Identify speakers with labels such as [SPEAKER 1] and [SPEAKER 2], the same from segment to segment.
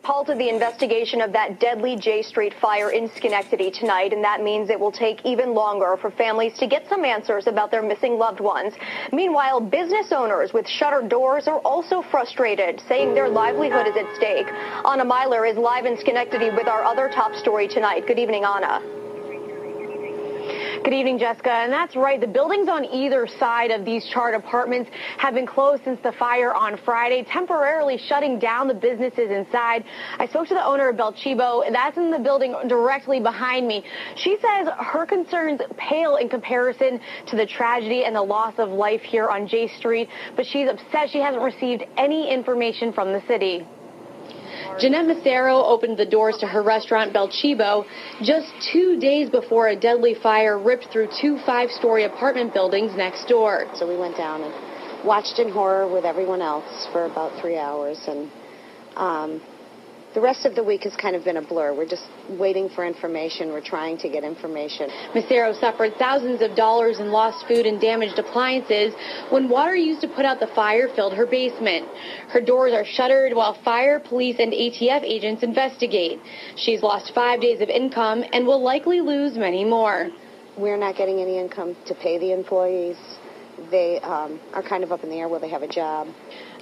[SPEAKER 1] halted the investigation of that deadly J Street fire in Schenectady tonight, and that means it will take even longer for families to get some answers about their missing loved ones. Meanwhile, business owners with shuttered doors are also frustrated, saying their livelihood is at stake. Anna Myler is live in Schenectady with our other top story tonight. Good evening, Anna.
[SPEAKER 2] Good evening, Jessica. And that's right. The buildings on either side of these charred apartments have been closed since the fire on Friday, temporarily shutting down the businesses inside. I spoke to the owner of Belchibo. That's in the building directly behind me. She says her concerns pale in comparison to the tragedy and the loss of life here on J Street, but she's upset she hasn't received any information from the city. Jeanette Macero opened the doors to her restaurant, Belchibo, just 2 days before a deadly fire ripped through two five-story apartment buildings next door.
[SPEAKER 3] So we went down and watched in horror with everyone else for about 3 hours, and the rest of the week has kind of been a blur. We're just waiting for information. We're trying to get information.
[SPEAKER 2] Macero suffered thousands of dollars in lost food and damaged appliances when water used to put out the fire filled her basement. Her doors are shuttered while fire, police, and ATF agents investigate. She's lost 5 days of income and will likely lose many more.
[SPEAKER 3] We're not getting any income to pay the employees. They are kind of up in the air where they have a job.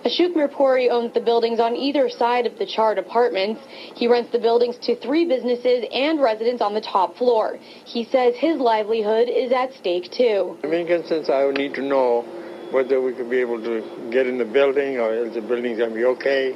[SPEAKER 2] Ashok Mirpuri owns the buildings on either side of the charred apartments. He rents the buildings to 3 businesses and residents on the top floor. He says his livelihood is at stake, too.
[SPEAKER 4] In many instances, I would need to know whether we could be able to get in the building or if the building's going to be okay.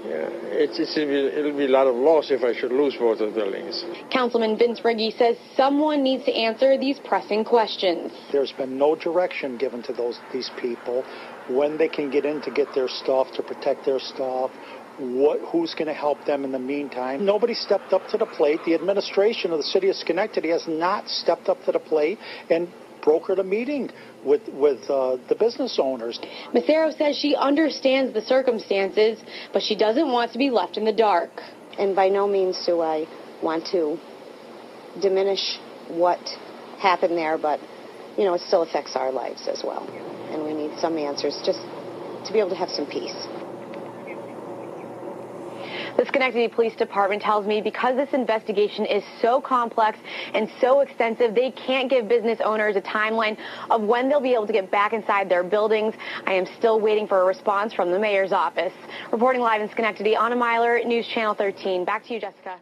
[SPEAKER 4] Yeah, it'll be a lot of loss if I should lose both of the buildings.
[SPEAKER 2] Councilman Vince Riggi says someone needs to answer these pressing questions.
[SPEAKER 5] There's been no direction given to these people when they can get in to get their stuff, to protect their stuff, who's going to help them in the meantime. Nobody stepped up to the plate. The administration of the city of Schenectady has not stepped up to the plate and brokered a meeting with the business owners.
[SPEAKER 2] Macero says she understands the circumstances, but she doesn't want to be left in the dark.
[SPEAKER 3] And by no means do I want to diminish what happened there, but, you know, it still affects our lives as well. And we need some answers just to be able to have some peace.
[SPEAKER 2] The Schenectady Police Department tells me because this investigation is so complex and so extensive, they can't give business owners a timeline of when they'll be able to get back inside their buildings. I am still waiting for a response from the mayor's office. Reporting live in Schenectady, Anna Myler, News Channel 13. Back to you, Jessica.